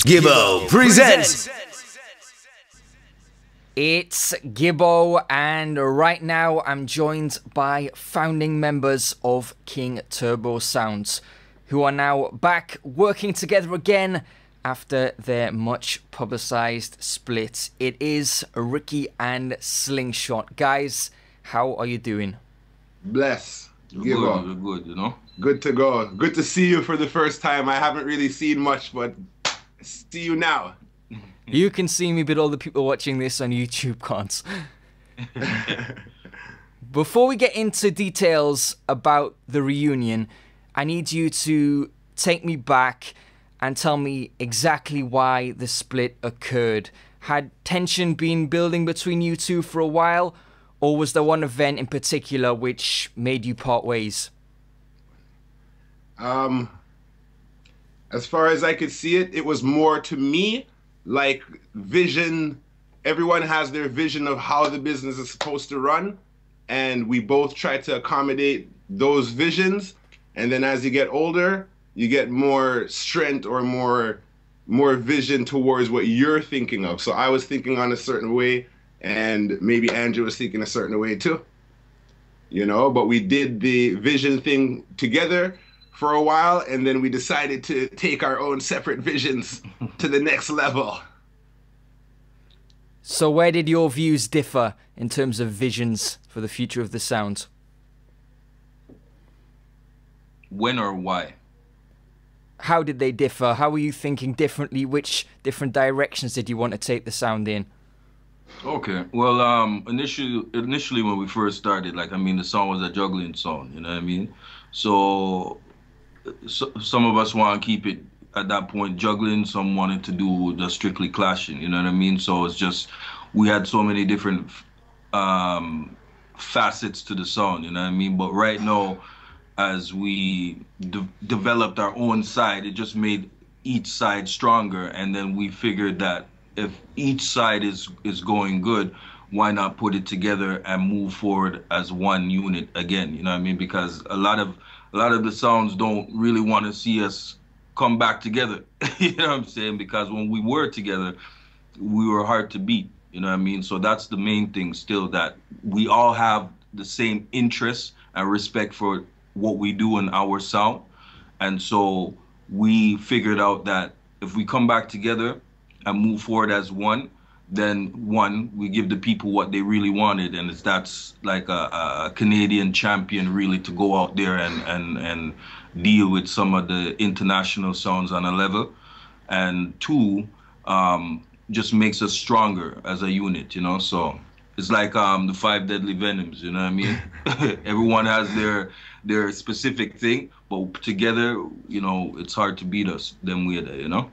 Gibbo presents. It's Gibbo, and right now I'm joined by founding members of King Turbo Sounds, who are now back working together again after their much publicized split. It is Ricky and Slingshot. Guys, how are you doing? Bless. We're good, you know? Good to go. Good to see you for the first time. I haven't really seen much, but see you now. You can see me, but all the people watching this on YouTube can't. Before we get into details about the reunion, I need you to take me back and tell me exactly why the split occurred. Had tension been building between you two for a while, or was there one event in particular which made you part ways? As far as I could see it, it was more to me like vision. Everyone has their vision of how the business is supposed to run, and we both try to accommodate those visions. And then as you get older, you get more strength or more vision towards what you're thinking of. So I was thinking on a certain way, and maybe Andrew was thinking a certain way too, you know, but we did the vision thing together for a while, and then we decided to take our own separate visions to the next level. So where did your views differ in terms of visions for the future of the sound? When or why? How did they differ? How were you thinking differently? Which different directions did you want to take the sound in? Okay, well, initially when we first started, like, I mean, the song was a juggling song, you know what I mean? So some of us want to keep it at that point juggling, some wanted to do the strictly clashing, you know what I mean? So it's just, we had so many different facets to the song, you know what I mean? But right now, as we developed our own side, it just made each side stronger, and then we figured that if each side is going good, why not put it together and move forward as one unit again, you know what I mean? Because a lot of the sounds don't really want to see us come back together. You know what I'm saying? Because when we were together, we were hard to beat, you know what I mean? So that's the main thing still, that we all have the same interests and respect for what we do in our sound. And so we figured out that if we come back together and move forward as one, then one, we give the people what they really wanted, and that's like a Canadian champion really to go out there and deal with some of the international sounds on a level. And two, just makes us stronger as a unit, you know? So it's like the 5 deadly venoms, you know what I mean? Everyone has their specific thing, but together, you know, it's hard to beat us, them we're there, you know?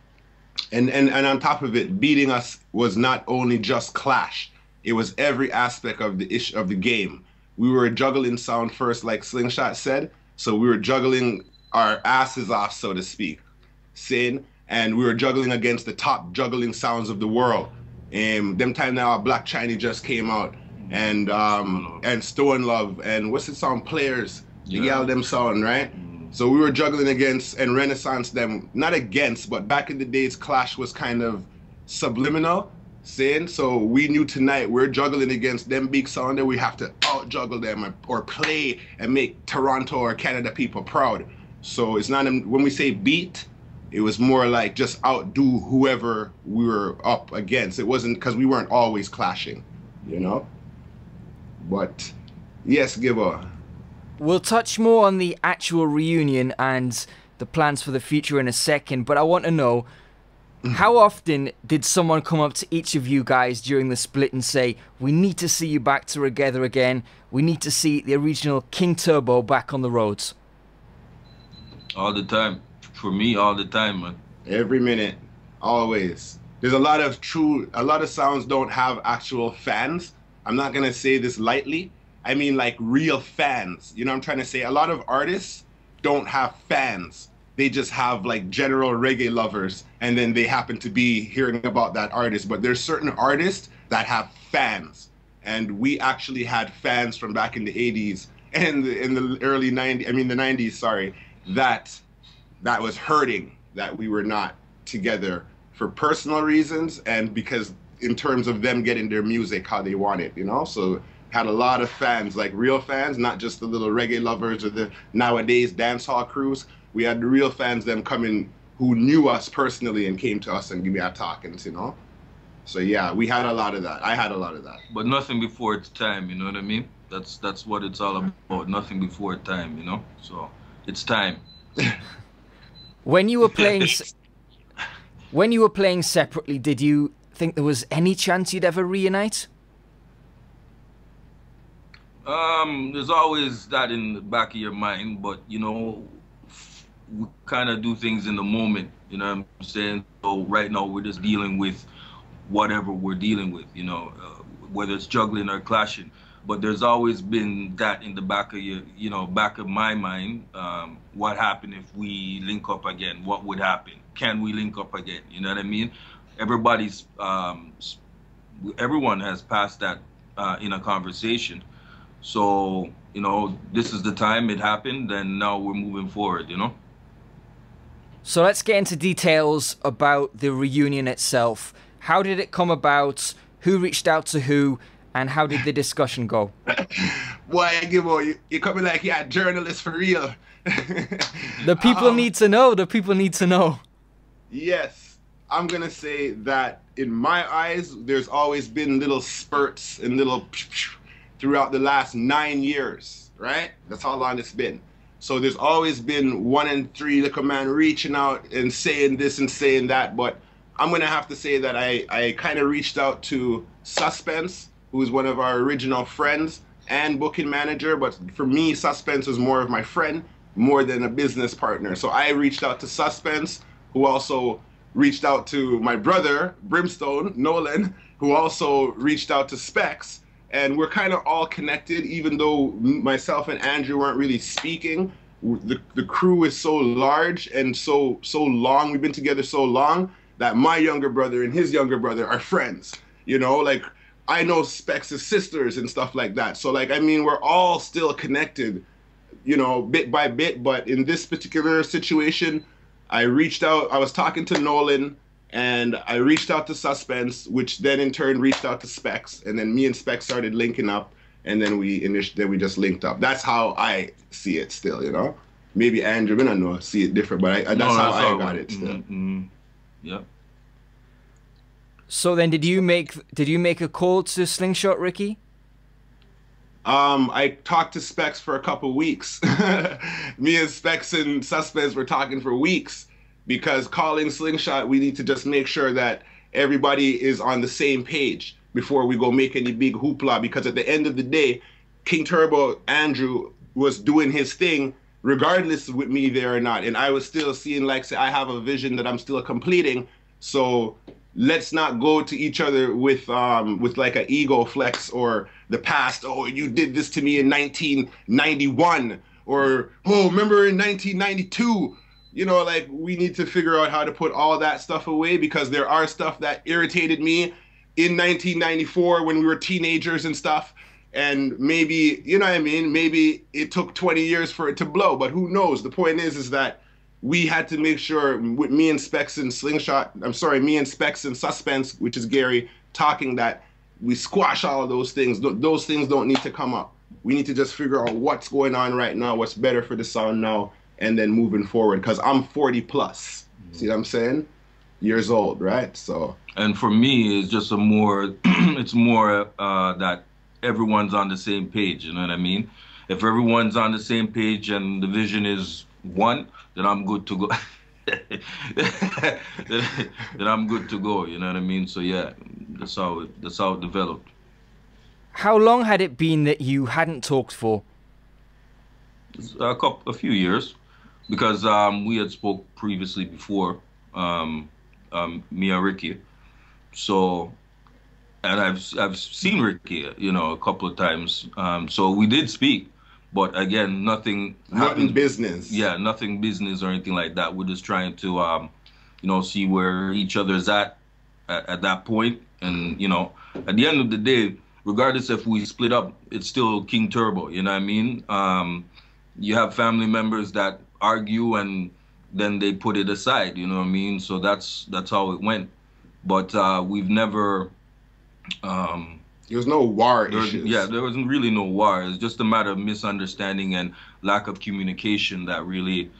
And on top of it, beating us was not only just clash, it was every aspect of the game. We were juggling sound first, like Slingshot said, so we were juggling our asses off, so to speak, and we were juggling against the top juggling sounds of the world. Them time now, Black Chinese just came out, and Stone Love, and what's the song, Players, the gal them sound, right? So we were juggling against and Renaissance them, not against, but back in the days, clash was kind of subliminal, so we knew tonight we're juggling against them big sound that we have to out juggle them or play and make Toronto or Canada people proud. So it's not, when we say beat, it was more like just outdo whoever we were up against. It wasn't, because we weren't always clashing, you know? But yes, Gibbo. We'll touch more on the actual reunion and the plans for the future in a second, but I want to know, how often did someone come up to each of you guys during the split and say, we need to see you back together again, we need to see the original King Turbo back on the roads? All the time. For me, all the time, man. Every minute, always. There's a lot of sounds don't have actual fans. I'm not gonna say this lightly. I mean like real fans. You know what I'm trying to say? A lot of artists don't have fans. They just have like general reggae lovers, and then they happen to be hearing about that artist. But there's certain artists that have fans. And we actually had fans from back in the 80s and in the early 90s, I mean the 90s, sorry, that was hurting that we were not together for personal reasons and because in terms of them getting their music how they want it, you know? So had a lot of fans, like real fans, not just the little reggae lovers or the nowadays dance hall crews. We had the real fans, them coming who knew us personally and came to us and give me our talkings, you know? So yeah, we had a lot of that. I had a lot of that. But nothing before its time, you know what I mean? That's what it's all about. Nothing before time, you know? So it's time. When you were playing separately, did you think there was any chance you'd ever reunite? There's always that in the back of your mind, but you know, we kind of do things in the moment, you know what I'm saying? So right now we're just dealing with whatever we're dealing with, you know, whether it's juggling or clashing. But there's always been that in the back of your, you know, back of my mind. What happened if we link up again? What would happen? Can we link up again? You know what I mean? Everyone has passed that in a conversation. So, you know, this is the time it happened, and now we're moving forward, you know? So let's get into details about the reunion itself. How did it come about? Who reached out to who? And how did the discussion go? Boy, Gibbo, you coming like you're a journalist for real. The people need to know. The people need to know. Yes, I'm going to say that in my eyes, there's always been little spurts and little throughout the last 9 years, right? That's how long it's been. So there's always been 1 and 3 little man reaching out and saying this and saying that. But I'm going to have to say that I kind of reached out to Suspense, who is one of our original friends and booking manager. But for me, Suspense was more of my friend, more than a business partner. So I reached out to Suspense, who also reached out to my brother, Brimstone, Nolan, who also reached out to Specs. And we're kind of all connected, even though myself and Andrew weren't really speaking. The crew is so large and so long. We've been together so long that my younger brother and his younger brother are friends. You know, like I know Specs' sisters and stuff like that. So like, I mean, we're all still connected, you know, bit by bit. But in this particular situation, I reached out, I was talking to Nolan, and I reached out to Suspense, which then in turn reached out to Specs, and then me and Specs started linking up, and then we just linked up. That's how I see it still, you know. Maybe Andrew, I don't know, see it different, but that's how I got it still. Mm-hmm. Yep. So then, did you make a call to Slingshot Ricky? I talked to Specs for a couple weeks. Me and Specs and Suspense were talking for weeks. Because calling Slingshot, we need to just make sure that everybody is on the same page before we go make any big hoopla. Because at the end of the day, King Turbo, Andrew, was doing his thing regardless with me there or not. And I was still seeing, like, say, I have a vision that I'm still completing. So let's not go to each other with like an ego flex or the past. Oh, you did this to me in 1991. Or, oh, remember in 1992. You know, like, we need to figure out how to put all that stuff away, because there are stuff that irritated me in 1994 when we were teenagers and stuff. And maybe, you know what I mean, maybe it took 20 years for it to blow, but who knows? The point is that we had to make sure with me and Specs and Slingshot, me and Specs and Suspense, which is Gary, talking that we squash all of those things. Those things don't need to come up. We need to just figure out what's going on right now, what's better for the sound now, and then moving forward, because I'm 40 plus. See what I'm saying? Years old, right? So. And for me, it's just it's more that everyone's on the same page, you know what I mean? If everyone's on the same page and the vision is one, then I'm good to go. then I'm good to go, you know what I mean? So yeah, that's how it developed. How long had it been that you hadn't talked for? A few years. Because we had spoke previously before, me and Ricky. So, and I've seen Ricky, you know, a couple of times. So we did speak, but again, nothing business. Yeah, nothing business or anything like that. We're just trying to, you know, see where each other's at that point. And, you know, at the end of the day, regardless if we split up, it's still King Turbo, you know what I mean? You have family members that argue and then they put it aside, you know what I mean? So that's how it went. but we've never. There was no war issues. Yeah, there was really no war. It's just a matter of misunderstanding and lack of communication that really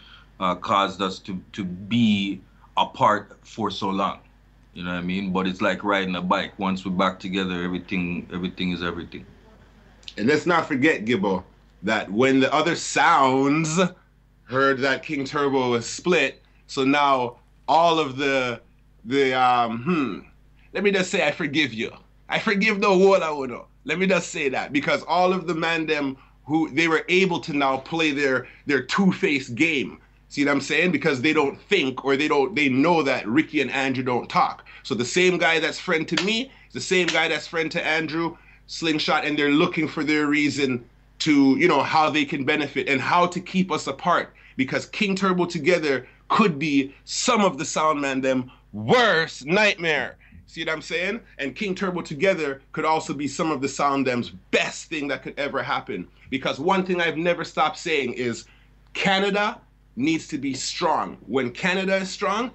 caused us to be apart for so long. You know what I mean? But it's like riding a bike. Once we're back together, everything is everything. And let's not forget, Gibbo, that when the other sounds heard that King Turbo was split, so now all of the let me just say I forgive you. I forgive the whole of you. Let me just say that because all of the man them who they were able to now play their two-faced game. See what I'm saying? Because they don't think or they know that Ricky and Andrew don't talk. So the same guy that's friend to me, the same guy that's friend to Andrew, Slingshot, and they're looking for their reason to, you know, how they can benefit and how to keep us apart. Because King Turbo together could be some of the sound man them worst nightmare. See what I'm saying? And King Turbo together could also be some of the sound them's best thing that could ever happen. Because one thing I've never stopped saying is Canada needs to be strong. When Canada is strong,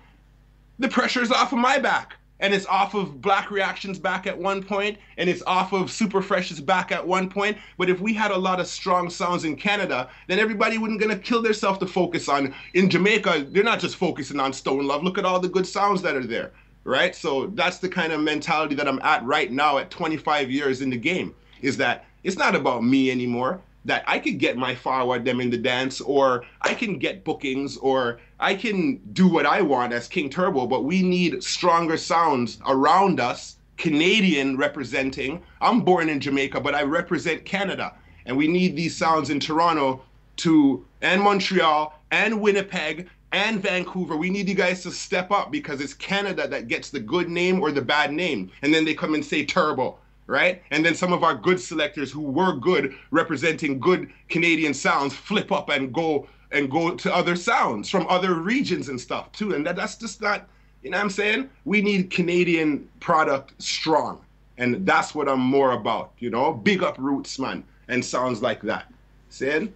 the pressure is off of my back. And it's off of Black Reaction's back at one point, and it's off of Super Fresh's back at one point. But if we had a lot of strong sounds in Canada, then everybody wouldn't gonna kill themselves to focus on. In Jamaica, they're not just focusing on Stone Love. Look at all the good sounds that are there, right? So that's the kind of mentality that I'm at right now at 25 years in the game, is that it's not about me anymore. That I could get my forward them in the dance, or I can get bookings, or I can do what I want as King Turbo, but we need stronger sounds around us, Canadian representing. I'm born in Jamaica, but I represent Canada. And we need these sounds in Toronto and Montreal and Winnipeg and Vancouver. We need you guys to step up because it's Canada that gets the good name or the bad name. And then they come and say Turbo. Right? And then some of our good selectors who were good representing good Canadian sounds flip up and go to other sounds from other regions and stuff too. And that's just not, you know what I'm saying? We need Canadian product strong. And that's what I'm more about, you know? Big up roots, man, and sounds like that. Saying?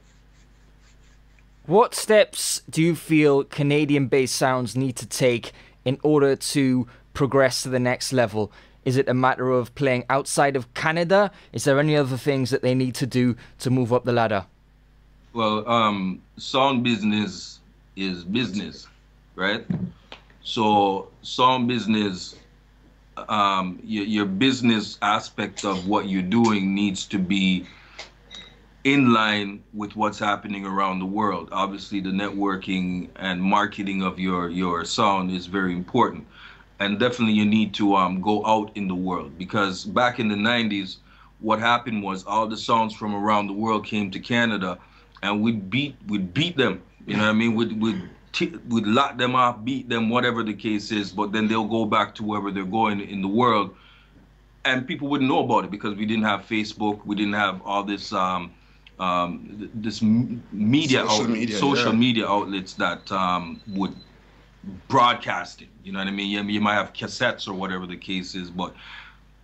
What steps do you feel Canadian-based sounds need to take in order to progress to the next level? Is it a matter of playing outside of Canada? Is there any other things that they need to do to move up the ladder? Well, sound business is business, right? So sound business, your business aspect of what you're doing needs to be in line with what's happening around the world. Obviously, the networking and marketing of your sound is very important. And definitely you need to go out in the world, because back in the 90s, what happened was all the sounds from around the world came to Canada, and we'd beat them. You know what I mean? We'd lock them off, beat them, whatever the case is. But then they'll go back to wherever they're going in the world, and people wouldn't know about it because we didn't have Facebook, we didn't have all this social media outlets that would broadcasting. You know what I mean? You might have cassettes or whatever the case is, but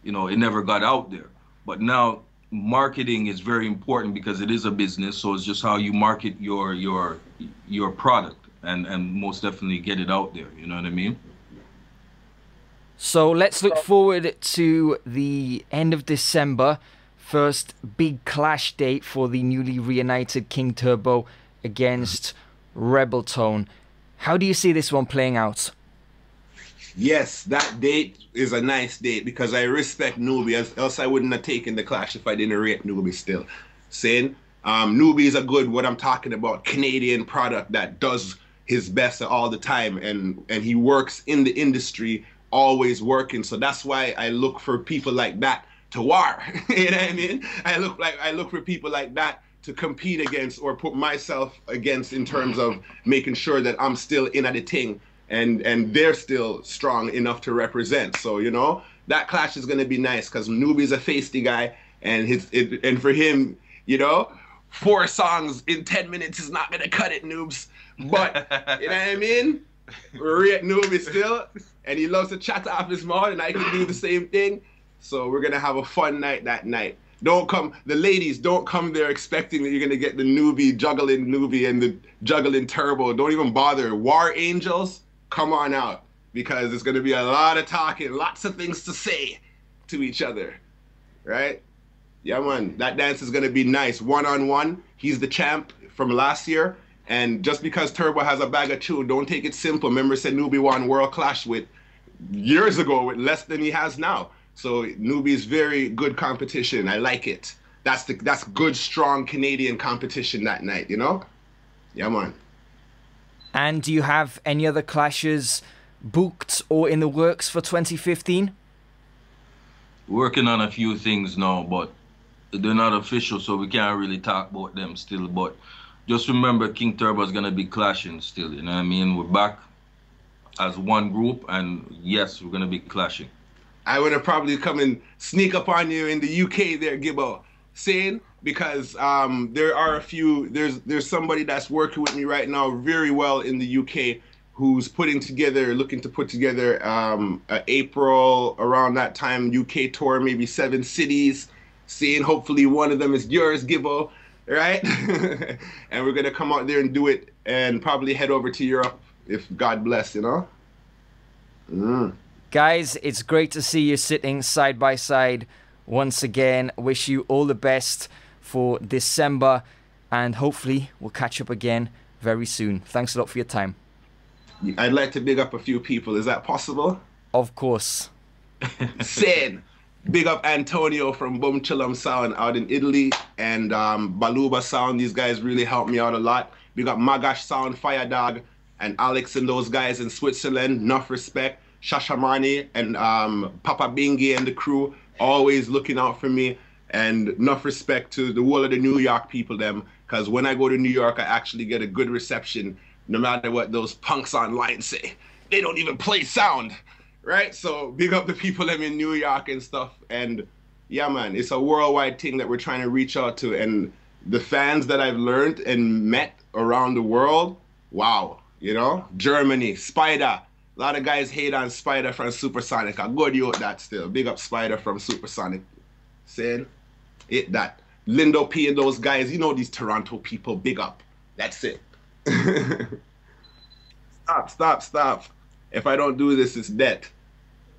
you know, it never got out there. But now marketing is very important because it is a business, so it's just how you market your product and most definitely get it out there. You know what I mean? So let's look forward to the end of December. First big clash date for the newly reunited King Turbo against Rebel Tone. How do you see this one playing out? Yes, that date is a nice date because I respect Newbie, else I wouldn't have taken the clash if I didn't rate Newbie still. Saying Newbie is a good, what I'm talking about, Canadian product that does his best all the time, and he works in the industry, always working. So that's why I look for people like that to war. You know what I mean? I look for people like that to compete against or put myself against in terms of making sure that I'm still in at the thing and they're still strong enough to represent. So, you know, that clash is going to be nice because Newbie's a feisty guy, and and for him, you know, 4 songs in 10 minutes is not going to cut it, Noobs. But, you know what I mean? We're at Newbie still, and he loves to chat off his mouth, and I can do the same thing. So we're going to have a fun night that night. The ladies, don't come there expecting that you're going to get the juggling Newbie and the juggling Turbo. Don't even bother. War Angels, come on out. because it's going to be a lot of talking, lots of things to say to each other, right? Yeah, man, that dance is going to be nice. One-on-one, he's the champ from last year. And just because Turbo has a bag of chew, don't take it simple. Remember, said Newbie won World Clash with years ago with less than he has now. So Newbie's very good competition. I like it. That's good, strong Canadian competition that night, you know? Yeah, man. And do you have any other clashes booked or in the works for 2015? Working on a few things now, but they're not official, so we can't really talk about them still. But just remember, King Turbo is going to be clashing still, you know what I mean? We're back as one group, and yes, we're going to be clashing. I would have probably come and sneak up on you in the UK there, Gibbo, saying, because there are a few, there's somebody that's working with me right now very well in the UK who's looking to put together April, around that time, UK tour, maybe 7 cities, saying hopefully one of them is yours, Gibbo, right? And we're going to come out there and do it and probably head over to Europe if God bless, you know? Guys, it's great to see you sitting side by side once again. Wish you all the best for December, and hopefully we'll catch up again very soon. Thanks a lot for your time. I'd like to big up a few people. Is that possible? Of course. Sid. Big up Antonio from Boom Chillum Sound out in Italy, and Baluba Sound. These guys really helped me out a lot. Big up Magash Sound, Fire Dog, and Alex and those guys in Switzerland. Enough respect. Shashamani and Papa Bingi and the crew, always looking out for me. And enough respect to the whole of the New York people, them, because when I go to New York, I actually get a good reception, no matter what those punks online say. They don't even play sound, right? So big up the people them in New York and stuff. And yeah, man, it's a worldwide thing that we're trying to reach out to. And the fans that I've learned and met around the world, wow, you know, Germany, Spider. A lot of guys hate on Spider from Supersonic. I go to that still. Big up Spider from Supersonic. Saying, hit that. Lindo P and those guys, you know these Toronto people, big up. That's it. Stop. If I don't do this, it's dead.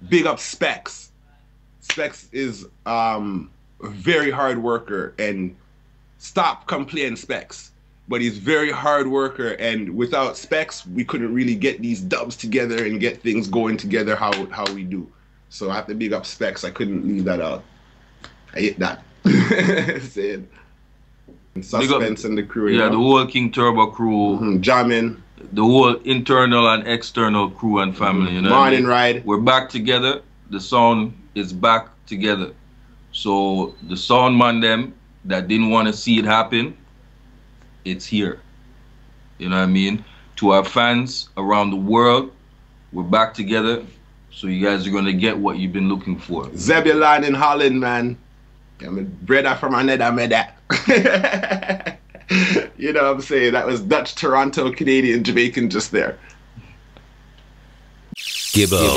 Big up Specs. Specs is a very hard worker, and stop complaining, Specs. But he's very hard worker, and without Specs, we couldn't really get these dubs together and get things going together how we do. So I have to big up Specs. I couldn't leave that out. I hit that. Saying Suspense and the crew. Yeah, the whole King Turbo crew. Jamming. The whole internal and external crew and family. You know Morning Ride. We're back together. The sound is back together. So the sound man them that didn't want to see it happen, it's here. You know what I mean? To our fans around the world, we're back together. So you guys are going to get what you've been looking for. Zebulon in Holland, man. I'm a brother from another mother. You know what I'm saying? That was Dutch, Toronto, Canadian, Jamaican just there. Gibbo.